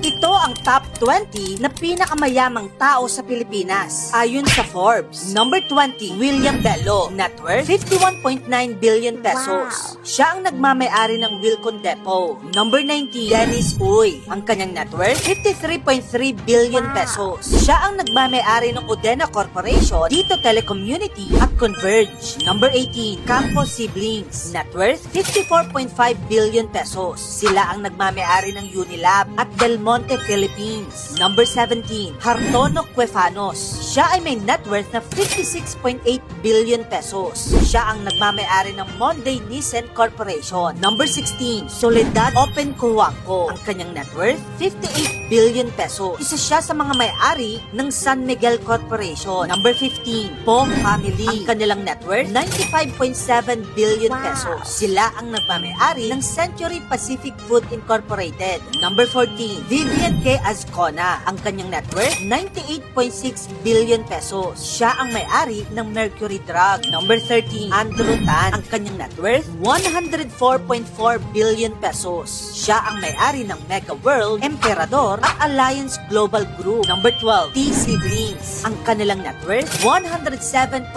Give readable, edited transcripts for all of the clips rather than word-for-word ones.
Ito ang top 20 na pinakamayamang tao sa Pilipinas ayon sa Forbes. Number 20, William Bello, net worth 51.9 billion pesos. Siya ang nagmamay-ari ng Wilcon Depot. Number 19, Dennis Uy, ang kanyang net worth 53.3 billion pesos. Siya ang nagmamay-ari ng Udena Corporation, Dito Telecommunity at Converge. Number 18, Campos Siblings, net worth 54.5 billion pesos. Sila ang nagmamay-ari ng Unilab at Del Monte Philippines. Number 17, Hartono Cuefanos. Siya ay may net worth na 56.8 billion pesos. Siya ang nagmamay-ari ng Monday Nissan Corporation. Number 16, Soledad Open Cojuangco. Ang kanyang net worth 58 billion pesos. Isa siya sa mga may-ari ng San Miguel Corporation. Number 15, Pong Family. Ang kanilang net worth 95.7 billion pesos. Sila ang nagmamay-ari ng Century Pacific Food Incorporated. Number 14, Vivian K. Azcona. Ang kanyang net worth 98.6 billion pesos. Siya ang may-ari ng Mercury Drug. Number 13, Andrew Tan. Ang kanyang net worth 104.4 billion pesos. Siya ang may-ari ng Mega World, Emperador at Alliance Global Group. Number 12, T. Siblings. Ang kanilang net worth 107.3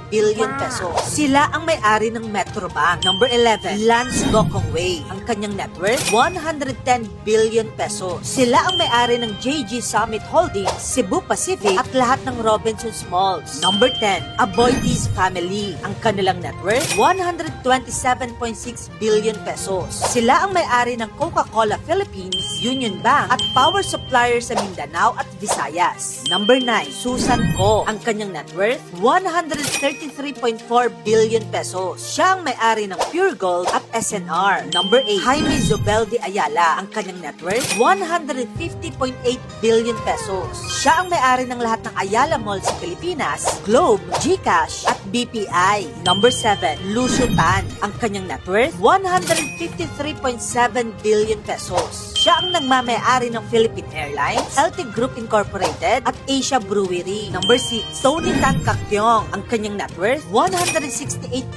billion pesos. Sila ang may-ari ng Metrobank. Number 11, Lance Gokongwei. Ang kanyang net worth 110 billion pesos. Sila ang may-ari ng JG Summit Holdings, Cebu Pacific at lahat ng Robinsons Malls. Number 10, Aboitiz Family. Ang kanilang net worth 127.6 billion pesos. Sila ang may-ari ng Coca-Cola Philippines, Union Bank at power supplier sa Mindanao at Visayas. Number 9, Susan Co. Ang kanyang net worth 133.4 billion pesos. Siya ang may-ari ng Pure Gold at SNR. Number 8, Jaime Zubeldi Ayala. Ang kanyang net worth 150.8 billion pesos. Siya ang may-ari ng lahat ng Ayala Mall sa Pilipinas, Globe, GCash at BPI. Number 7, Lucio Tan. Ang kanyang net worth 153.7 billion pesos. Siya ang nagmamay-ari ng Philippine Airlines, LT Group Incorporated at Asia Brewery. Number 6, Tony Tan Caktiong. Ang kanyang net worth 168.2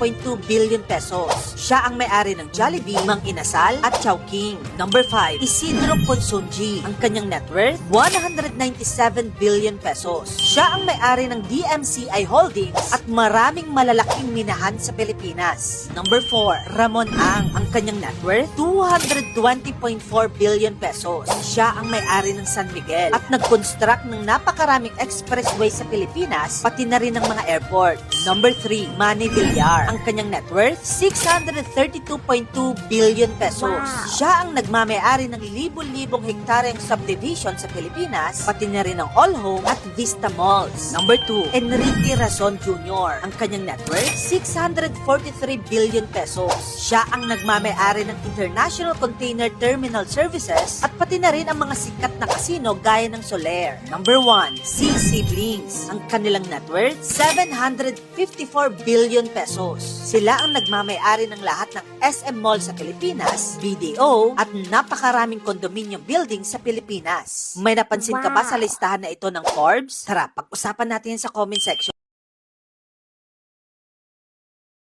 billion pesos. Siya ang may-ari ng Jollibee, Mang Inasal at Chowking. Number 5, Isidro Consunji. Ang kanyang net worth 197 billion pesos. Siya ang may-ari ng DMCI Holdings at maraming malalaking minahan sa Pilipinas. Number 4, Ramon Ang. Ang kanyang net worth 220.4 billion pesos. Siya ang may-ari ng San Miguel at nag-construct ng napakaraming expressway sa Pilipinas, pati na rin ng mga airport. Number 3, Manny Villar. Ang kanyang net worth 632.2 billion pesos. Siya ang nagmamay-ari ng libo-libong hektaryang subdivision sa Pilipinas, pati na rin ng All Home at Vista Malls. Number 2, Enrique Razon Jr. Ang kanyang net worth 643 billion pesos. Siya ang nagmamay-ari ng International Container Terminal Services at pati na rin ang mga sikat na kasino gaya ng Soler. Number 1, C. Siblings. Ang kanilang net worth 754 billion pesos. Sila ang nagmamay-ari ng lahat ng SM Mall sa Pilipinas, BDO at napakaraming condominium building sa Pilipinas. May napansin ka ba sa listahan na ito ng Forbes? Tara, pag-usapan natin yan sa comment section.